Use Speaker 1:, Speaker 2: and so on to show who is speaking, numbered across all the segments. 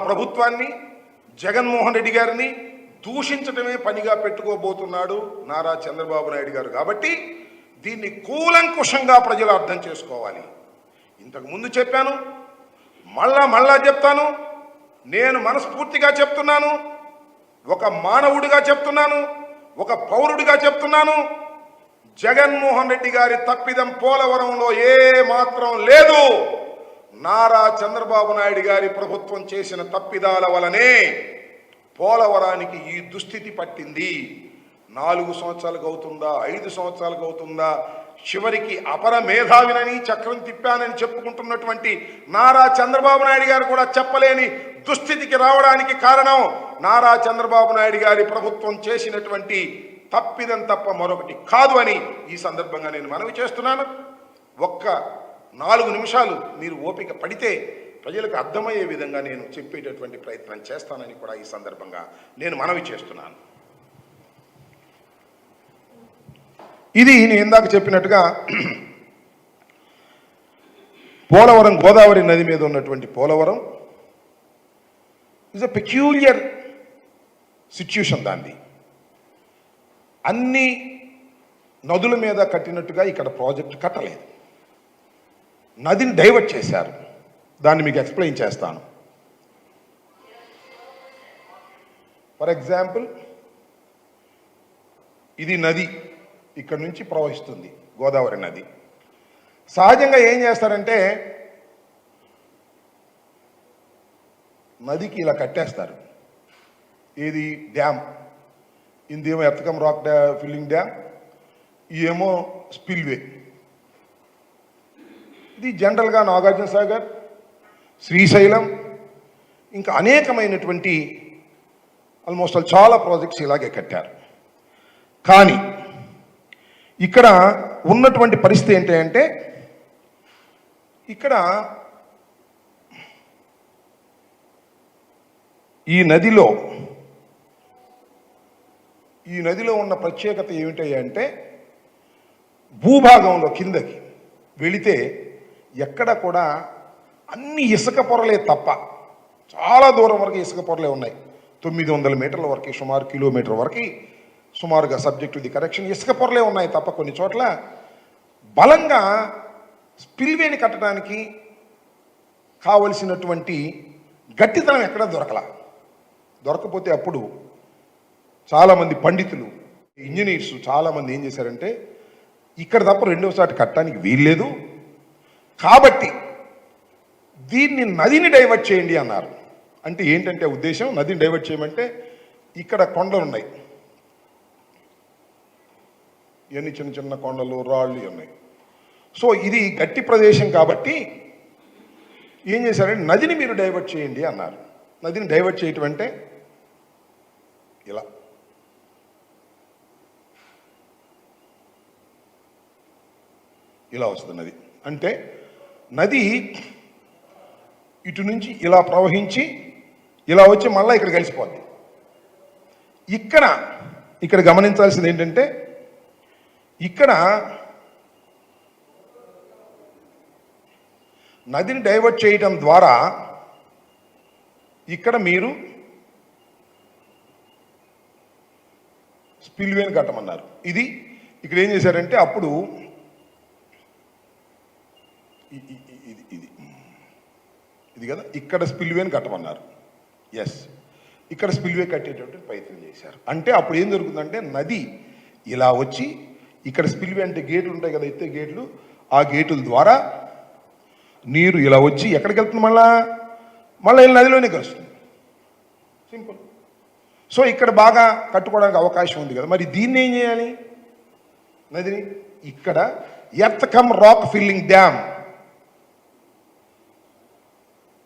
Speaker 1: ప్రభుత్వాన్ని, జగన్మోహన్ రెడ్డి గారిని దూషించడమే పనిగా పెట్టుకోబోతున్నాడు నారా చంద్రబాబు నాయుడు గారు. కాబట్టి దీన్ని కూలంకుషంగా ప్రజలు అర్థం చేసుకోవాలి. ఇంతకు ముందు చెప్పాను, మళ్ళా చెప్తాను. నేను మనస్ఫూర్తిగా చెప్తున్నాను, ఒక మానవుడిగా చెప్తున్నాను, ఒక పౌరుడిగా చెప్తున్నాను. జగన్మోహన్ రెడ్డి గారి తప్పిదం పోలవరంలో ఏ మాత్రం లేదు. నారా చంద్రబాబు నాయుడు గారి ప్రభుత్వం చేసిన తప్పిదాల వలనే పోలవరానికి ఈ దుస్థితి పట్టింది. 4 సంవత్సరాలకు అవుతుందా, 5 సంవత్సరాలకు అవుతుందా? చివరికి అపర మేధావినని చక్రం తిప్పానని చెప్పుకుంటున్నటువంటి నారా చంద్రబాబు నాయుడు గారు కూడా చెప్పలేని దుస్థితికి రావడానికి కారణం నారా చంద్రబాబు నాయుడు గారి ప్రభుత్వం చేసినటువంటి తప్పిదం తప్ప మరొకటి కాదు అని ఈ సందర్భంగా నేను మనవి చేస్తున్నాను. ఒక్క 4 నిమిషాలు మీరు ఓపిక పడితే ప్రజలకు అర్థమయ్యే విధంగా నేను చెప్పేటటువంటి ప్రయత్నం చేస్తానని కూడా ఈ సందర్భంగా నేను మనవి చేస్తున్నాను. ఇది నేను ఇందాక చెప్పినట్టుగా పోలవరం, గోదావరి నది మీద ఉన్నటువంటి Polavaram is a peculiar situation. దాన్ని అన్ని నదుల మీద కట్టినట్టుగా ఇక్కడ ప్రాజెక్టు కట్టలేదు, నదిని డైవర్ట్ చేశారు. దాన్ని మీకు ఎక్స్ప్లెయిన్ చేస్తాను. ఫర్ ఎగ్జాంపుల్, ఇది నది ఇక్కడ నుంచి ప్రవహిస్తుంది, గోదావరి నది. సహజంగా ఏం చేస్తారంటే నదికి ఇలా కట్టేస్తారు. ఇది డ్యామ్, ఇదేమో ఎర్తకం రాక్ ఫిల్లింగ్ డ్యామ్, ఇదేమో స్పిల్వే. ఇది జనరల్గా నాగార్జున సాగర్, శ్రీశైలం, ఇంకా అనేకమైనటువంటి ఆల్మోస్ట్ చాలా ప్రాజెక్ట్స్ ఇలాగే కట్టారు. కానీ ఇక్కడ ఉన్నటువంటి పరిస్థితి ఏంటంటే ఇక్కడ ఈ నదిలో ఉన్న ప్రత్యేకత ఏమిటంటే భూభాగంలో కిందకి వెళితే ఎక్కడ కూడా అన్ని ఇసుక పొరలే తప్ప, చాలా దూరం వరకు ఇసుక పొరలే ఉన్నాయి. 900 మీటర్ల వరకు, సుమారు కిలోమీటర్ వరకు సుమారుగా, సబ్జెక్ట్ టు ది కరెక్షన్, ఇసుక పొరలే ఉన్నాయి తప్ప కొన్ని చోట్ల బలంగా స్పిల్వేని కట్టడానికి కావలసినటువంటి గట్టితనం ఎక్కడ దొరకపోతే అప్పుడు చాలామంది పండితులు, ఇంజనీర్స్ చాలామంది ఏం చేశారంటే ఇక్కడ తప్ప రెండవసారి కట్టడానికి వీల్లేదు కాబట్టి దీన్ని నదిని డైవర్ట్ చేయండి అన్నారు. అంటే ఏంటంటే ఉద్దేశం, నదిని డైవర్ట్ చేయమంటే ఇక్కడ కొండలు ఉన్నాయి, ఇవన్నీ చిన్న చిన్న కొండలు, రాళ్ళు ఉన్నాయి. సో ఇది గట్టి ప్రదేశం కాబట్టి ఏం చేశారంటే నదిని మీరు డైవర్ట్ చేయండి అన్నారు. నదిని డైవర్ట్ చేయటం అంటే ఇలా వస్తుంది నది. అంటే నది ఇటు నుంచి ఇలా ప్రవహించి ఇలా వచ్చి మళ్ళీ ఇక్కడ కలిసిపోద్ది. ఇక్కడ గమనించాల్సింది ఏంటంటే ఇక్కడ నదిని డైవర్ట్ చేయటం ద్వారా ఇక్కడ మీరు స్పిల్వేని కట్టమన్నారు. ఇది ఇక్కడ ఏం చేశారంటే అప్పుడు ఇది కదా, ఇక్కడ స్పిల్వేని కట్టమన్నారు. ఎస్, ఇక్కడ స్పిల్వే కట్టేటటువంటి ప్రయత్నం చేశారు. అంటే అప్పుడు ఏం జరుగుతుందంటే నది ఇలా వచ్చి ఇక్కడ స్పిల్వే అంటే గేట్లు ఉంటాయి కదా, ఎత్తే గేట్లు, ఆ గేటుల ద్వారా నీరు ఇలా వచ్చి ఎక్కడికి వెళ్తుంది, మళ్ళీ నదిలోనే కలుస్తుంది. సింపుల్. సో ఇక్కడ బాగా కట్టుకోవడానికి అవకాశం ఉంది కదా. మరి దీన్ని ఏం చేయాలి, నదిని ఇక్కడ ఎర్తకం రాక్ ఫిల్లింగ్ డ్యామ్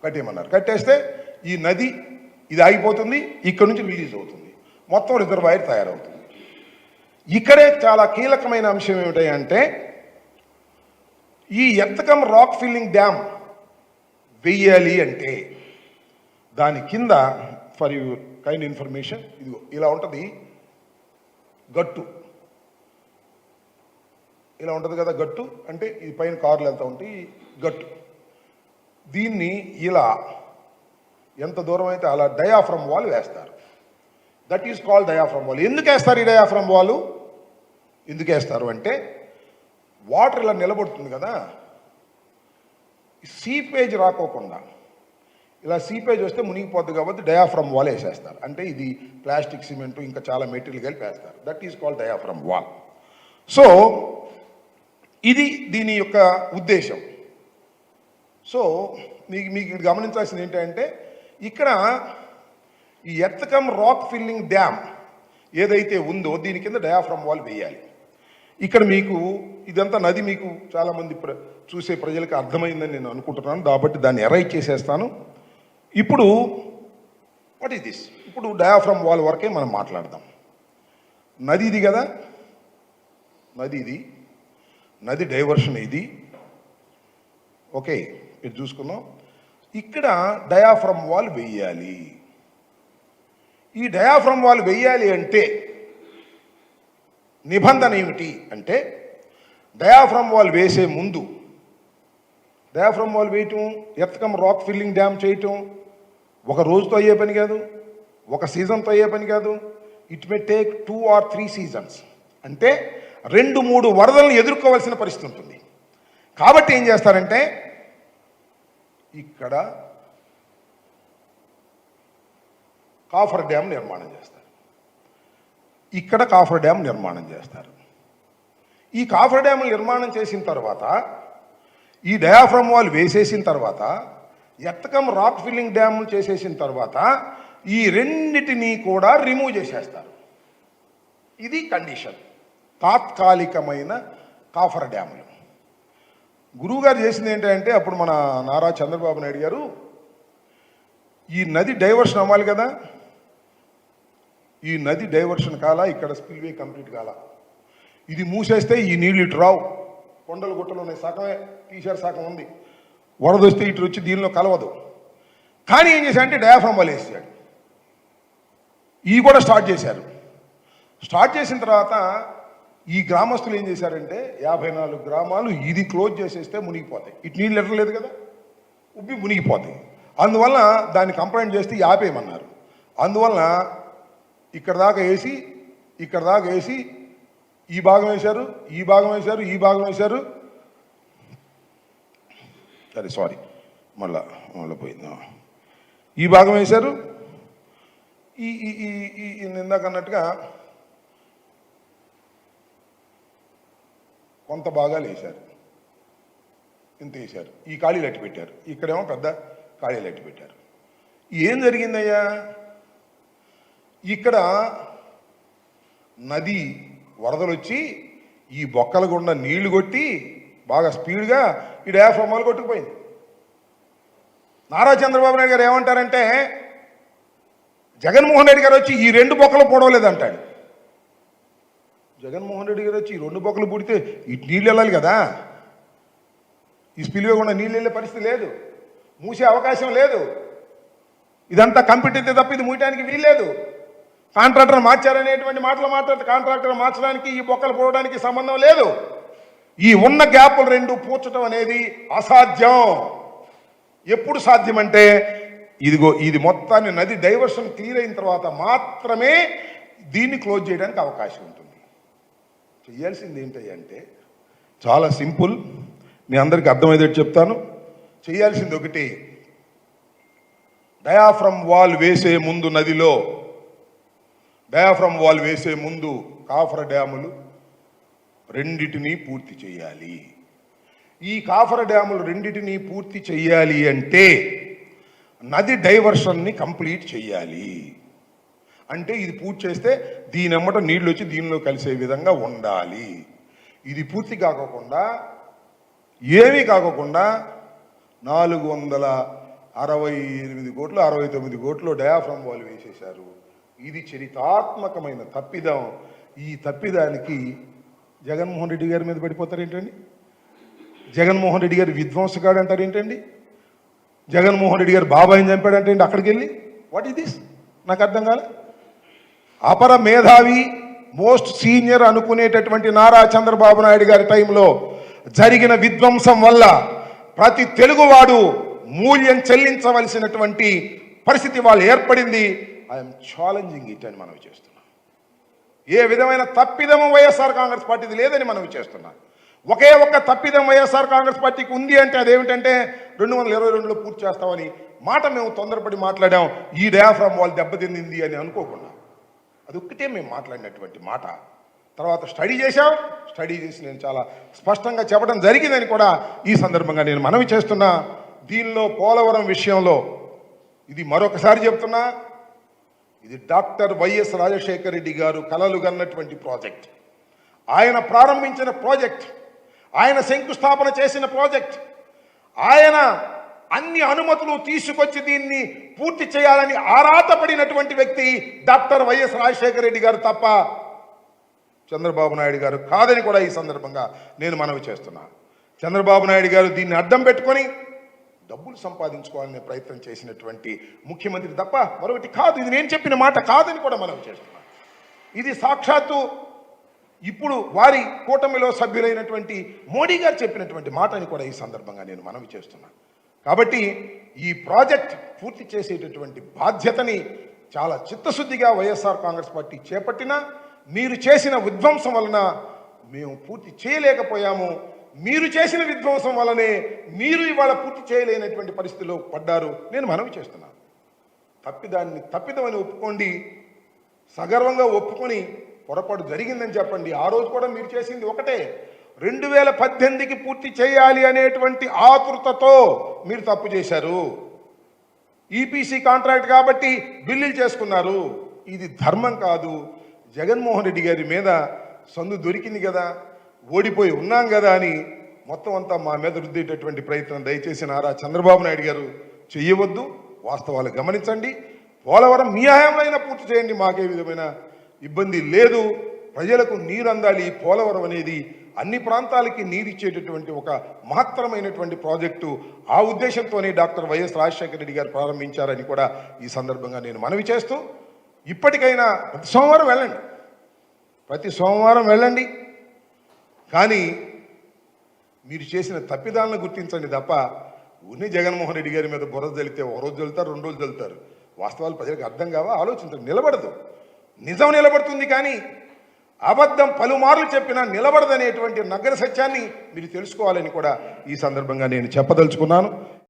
Speaker 1: కట్టేయమన్నారు. కట్టేస్తే ఈ నది ఇది ఆగిపోతుంది, ఇక్కడ నుంచి రిలీజ్ అవుతుంది, మొత్తం రిజర్వాయర్ తయారవుతుంది. ఇక్కడే చాలా కీలకమైన అంశం ఏమిటంటే ఈ ఎర్తకం రాక్ ఫిల్లింగ్ డ్యామ్ వెయ్యాలి అంటే దాని కింద, ఫర్ యూ కైండ్ ఇన్ఫర్మేషన్, ఇది ఇలా ఉంటుంది గట్టు, ఇలా ఉంటుంది కదా గట్టు. అంటే ఈ పైన కార్లు వెళ్తూ ఉంటాయి గట్టు. దీన్ని ఇలా ఎంత దూరం అయితే అలా డయాఫ్రమ్ వాల్ వేస్తారు. That is called diaphragm wall. ఎందుకు వేస్తారు ఈ డయాఫ్రమ్ వాల్? ఎందుకు వేస్తారు అంటే వాటర్ ఇలా నిలబడుతుంది కదా, సీపేజ్ రాకోకుండా, ఇలా సీపేజ్ వస్తే మునిగిపోద్ది కాబట్టి డయాఫ్రమ్ వాల్ వేసేస్తారు. అంటే ఇది ప్లాస్టిక్, సిమెంట్, ఇంకా చాలా మెటీరియల్ కలిపి వేస్తారు. That is called diaphragm wall. So ఇది దీని యొక్క ఉద్దేశం. సో మీకు గమనించాల్సింది ఏంటంటే ఇక్కడ ఈ earth cum rock filling dam ఏదైతే ఉందో దీని కింద డయాఫ్రమ్ వాల్ వేయాలి. ఇక్కడ మీకు ఇదంతా నది మీకు చాలామంది చూసే ప్రజలకు అర్థమైందని నేను అనుకుంటున్నాను, కాబట్టి దాన్ని ఎరైట్ చేసేస్తాను. ఇప్పుడు వాట్ ఈస్ దిస్? ఇప్పుడు డయాఫ్రమ్ వాల్ వరకే మనం మాట్లాడదాం. నది ఇది కదా, నది ఇది, నది డైవర్షన్ ఇది. ఓకే, ఇది చూసుకుందాం. ఇక్కడ డయాఫ్రమ్ వాల్ వెయ్యాలి. ఈ డయాఫ్రమ్ వాల్ వెయ్యాలి అంటే నిబంధన ఏమిటి అంటే డయాఫ్రమ్ వాల్ వేసే ముందు, డయాఫ్రమ్ వాల్ వేయటం, earth cum rock filling dam చేయటం ఒక రోజుతో అయ్యే పని కాదు, ఒక సీజన్తో అయ్యే పని కాదు. It may take 2 or 3 seasons. అంటే 2-3 వరదలను ఎదుర్కోవాల్సిన పరిస్థితి ఉంటుంది. కాబట్టి ఏం చేస్తారంటే ఇక్కడ కాఫర్ డ్యామ్ నిర్మాణం చేస్తారు, ఇక్కడ కాఫర్ డ్యామ్ నిర్మాణం చేస్తారు. ఈ కాఫర్ డ్యామ్ నిర్మాణం చేసిన తర్వాత, ఈ డయాఫ్రమ్ వాల్ వేసేసిన తర్వాత, earth cum rock filling dam చేసేసిన తర్వాత ఈ రెండిటిని కూడా రిమూవ్ చేసేస్తారు. ఇది కండిషన్. తాత్కాలికమైన కాఫర్ డ్యాములు. గురువుగారు చేసింది ఏంటంటే అప్పుడు మన నారా చంద్రబాబు నాయుడు గారు ఈ నది డైవర్షన్ అవ్వాలి కదా, ఈ నది డైవర్షన్ కాల, ఇక్కడ స్పిల్వే కంప్లీట్ కాల, ఇది మూసేస్తే ఈ నీళ్ళు ఇటు రావు, కొండలు గుట్టలు ఉన్నాయి, సగమే తీశారు, సగం ఉంది, వరద వస్తే ఇటు వచ్చి దీనిలో కలవదు. కానీ ఏం చేశారంటే డయాఫ్రమ్ వాల్ వేసాడు. ఇవి కూడా స్టార్ట్ చేశారు. స్టార్ట్ చేసిన తర్వాత ఈ గ్రామస్తులు ఏం చేశారంటే 54 గ్రామాలు ఇది క్లోజ్ చేసేస్తే మునిగిపోతాయి, ఇటు నీళ్ళు ఎట్టలేదు కదా, ఉబ్బి మునిగిపోతాయి. అందువల్ల దాన్ని కంప్లైంట్ చేస్తే ఆపేయమన్నారు. అందువల్ల ఇక్కడ దాకా వేసి, ఇక్కడ దాకా వేసి, ఈ భాగం వేశారు, ఈ భాగం వేశారు, ఈ భాగం వేశారు. సరే సారీ, మళ్ళా పోయింది. ఈ భాగం వేశారు, ఈ ఇందాక అన్నట్టుగా కొంత భాగాలు వేశారు, ఇంత వేశారు. ఈ ఖాళీలు అట్టి పెట్టారు, ఇక్కడేమో పెద్ద ఖాళీలు అట్టి పెట్టారు. ఏం జరిగిందయ్యా? ఇక్కడ నది వరదలు వచ్చి ఈ బొక్కల గుండా నీళ్లు కొట్టి బాగా స్పీడ్గా ఈ డయాఫ్రమ్ వాల్ కొట్టుకుపోయింది. నారా చంద్రబాబు నాయుడు గారు ఏమంటారంటే జగన్మోహన్ రెడ్డి గారు వచ్చి ఈ 2 బొక్కలు పొడవలేదంటాడు. జగన్మోహన్ రెడ్డి గారు వచ్చి ఈ 2 బొక్కలు పుడితే ఇటు నీళ్ళు వెళ్ళాలి కదా, ఈ స్పిల్వే కూడా నీళ్ళు వెళ్ళే పరిస్థితి లేదు, మూసే అవకాశం లేదు. ఇదంతా కంప్యూటర్ తప్ప ఇది మూయడానికి వీల్లేదు. కాంట్రాక్టర్ మార్చారనేటువంటి మాటలు మాట్లాడితే కాంట్రాక్టర్ మార్చడానికి ఈ బొక్కలు పోవడానికి సంబంధం లేదు. ఈ ఉన్న గ్యాపులు 2 పూడ్చడం అనేది అసాధ్యం. ఎప్పుడు సాధ్యమంటే ఇదిగో ఇది మొత్తాన్ని నది డైవర్షన్ క్లియర్ అయిన తర్వాత మాత్రమే దీన్ని క్లోజ్ చేయడానికి అవకాశం ఉంటుంది. చేయాల్సింది ఏంటంటే చాలా సింపుల్, నేను అందరికీ అర్థమయ్యేటట్టు చెప్తాను. చేయాల్సింది ఒకటి, డయాఫ్రమ్ వాల్ వేసే ముందు నదిలో డయాఫ్రమ్ వాల్ వేసే ముందు కాఫర్ డ్యాములు రెండిటిని పూర్తి చేయాలి. ఈ కాఫర్ డ్యాములు రెండిటిని పూర్తి చేయాలి అంటే నది డైవర్షన్ని కంప్లీట్ చేయాలి. అంటే ఇది పూర్తి చేస్తే దీని ఎమ్మట నీళ్ళు వచ్చి దీనిలో కలిసే విధంగా ఉండాలి. ఇది పూర్తి కాకుండా ఏమీ కాకుండా 468 కోట్లు 69 కోట్లు డయాఫ్రమ్ వాల్ వేసేశారు. ఇది చరితాత్మకమైన తప్పిదం. ఈ తప్పిదానికి జగన్మోహన్ రెడ్డి గారి మీద పడిపోతారు ఏంటండి? జగన్మోహన్ రెడ్డి గారు విధ్వంసగాడు అంటారు ఏంటండి? జగన్మోహన్ రెడ్డి గారు బాబాయిని చంపాడంటే ఏంటి? అక్కడికి వెళ్ళి వాట్ ఈస్ దిస్? నాకు అర్థం కాలే. అపర మేధావి, మోస్ట్ సీనియర్ అనుకునేటటువంటి నారా చంద్రబాబు నాయుడు గారి టైంలో జరిగిన విధ్వంసం వల్ల ప్రతి తెలుగువాడు మూల్యం చెల్లించవలసినటువంటి పరిస్థితి వాళ్ళు ఏర్పడింది. ఐఎమ్ ఛాలెంజింగ్ ఇట్ అని మనవి చేస్తున్నాం. ఏ విధమైన తప్పిదము వైఎస్ఆర్ కాంగ్రెస్ పార్టీది లేదని మనవి చేస్తున్నాం. ఒకే ఒక్క తప్పిదం వైఎస్ఆర్ కాంగ్రెస్ పార్టీకి ఉంది అంటే అదేమిటంటే 2022లో పూర్తి చేస్తామని మాట మేము తొందరపడి మాట్లాడాం. ఈ డయాఫ్రామ్ వాళ్ళు దెబ్బతింది అని అనుకోకుండా అది ఒక్కటే మేము మాట్లాడినటువంటి మాట. తర్వాత స్టడీ చేశాం. స్టడీ చేసి నేను చాలా స్పష్టంగా చెప్పడం జరిగిందని కూడా ఈ సందర్భంగా నేను మనవి చేస్తున్నా. దీనిలో పోలవరం విషయంలో ఇది మరొకసారి చెప్తున్నా, ఇది డాక్టర్ వైఎస్ రాజశేఖర రెడ్డి గారు కలలు కన్నటువంటి ప్రాజెక్ట్. ఆయన ప్రారంభించిన ప్రాజెక్ట్, ఆయన శంకుస్థాపన చేసిన ప్రాజెక్ట్, ఆయన అన్ని అనుమతులు తీసుకొచ్చి దీన్ని పూర్తి చేయాలని ఆరాటపడినటువంటి వ్యక్తి డాక్టర్ వైఎస్ రాజశేఖర రెడ్డి గారు తప్ప చంద్రబాబు నాయుడు గారు కాదని కూడా ఈ సందర్భంగా నేను మనవి చేస్తున్నా. చంద్రబాబు నాయుడు గారు దీన్ని అడ్డం పెట్టుకొని డబ్బులు సంపాదించుకోవాలనే ప్రయత్నం చేసినటువంటి ముఖ్యమంత్రి తప్ప మరొకటి కాదు. ఇది నేను చెప్పిన మాట కాదని కూడా మనవి చేస్తున్నా. ఇది సాక్షాత్తు ఇప్పుడు వారి కూటమిలో సభ్యులైనటువంటి మోడీ గారు చెప్పినటువంటి మాట అని కూడా ఈ సందర్భంగా నేను మనవి చేస్తున్నా. కాబట్టి ఈ ప్రాజెక్ట్ పూర్తి చేసేటటువంటి బాధ్యతని చాలా చిత్తశుద్ధిగా వైఎస్ఆర్ కాంగ్రెస్ పార్టీ చేపట్టినా మీరు చేసిన విధ్వంసం వలన మేము పూర్తి చేయలేకపోయాము. మీరు చేసిన విధ్వంసం వలనే మీరు ఇవాళ పూర్తి చేయలేనటువంటి పరిస్థితిలో పడ్డారు. నేను మనవి చేస్తున్నాను. తప్పిదమని ఒప్పుకోండి, సగర్వంగా ఒప్పుకొని పొరపాటు జరిగిందని చెప్పండి. ఆ రోజు కూడా మీరు చేసింది ఒకటే, 2018కి పూర్తి చేయాలి అనేటువంటి ఆతృతతో మీరు తప్పు చేశారు. ఈపీసీ కాంట్రాక్ట్ కాబట్టి బిల్లులు చేసుకున్నారు. ఇది ధర్మం కాదు. జగన్మోహన్ రెడ్డి గారి మీద సందు దొరికింది కదా, ఓడిపోయి ఉన్నాం కదా అని మొత్తం అంతా మా మీద రుద్దేటటువంటి ప్రయత్నం దయచేసి నారా చంద్రబాబు నాయుడు గారు చెయ్యవద్దు. వాస్తవాలు గమనించండి. పోలవరం మీ హయాంలో పూర్తి చేయండి, మాకే విధమైన ఇబ్బంది లేదు. ప్రజలకు నీరు అందాలి. పోలవరం అనేది అన్ని ప్రాంతాలకి నీరు ఇచ్చేటటువంటి ఒక మహత్తరమైనటువంటి ప్రాజెక్టు. ఆ ఉద్దేశంతోనే డాక్టర్ వైఎస్ రాజశేఖర రెడ్డి గారు ప్రారంభించారని కూడా ఈ సందర్భంగా నేను మనవి చేస్తూ, ఇప్పటికైనా ప్రతి సోమవారం వెళ్ళండి, కానీ మీరు చేసిన తప్పిదాలను గుర్తించండి తప్ప ఉన్ని జగన్మోహన్ రెడ్డి గారి మీద బుర్ర జల్లితే ఒక రోజు జల్లుతారు, 2 రోజులు జల్లుతారు. వాస్తవాలు ప్రజలకు అర్థం కావా? ఆలోచించండి. నిలబడదు. నిజం నిలబడుతుంది కానీ అబద్ధం పలుమార్లు చెప్పినా నిలబడదనేటువంటి నగర సత్యాన్ని మీరు తెలుసుకోవాలని కూడా ఈ సందర్భంగా నేను చెప్పదలుచుకున్నాను.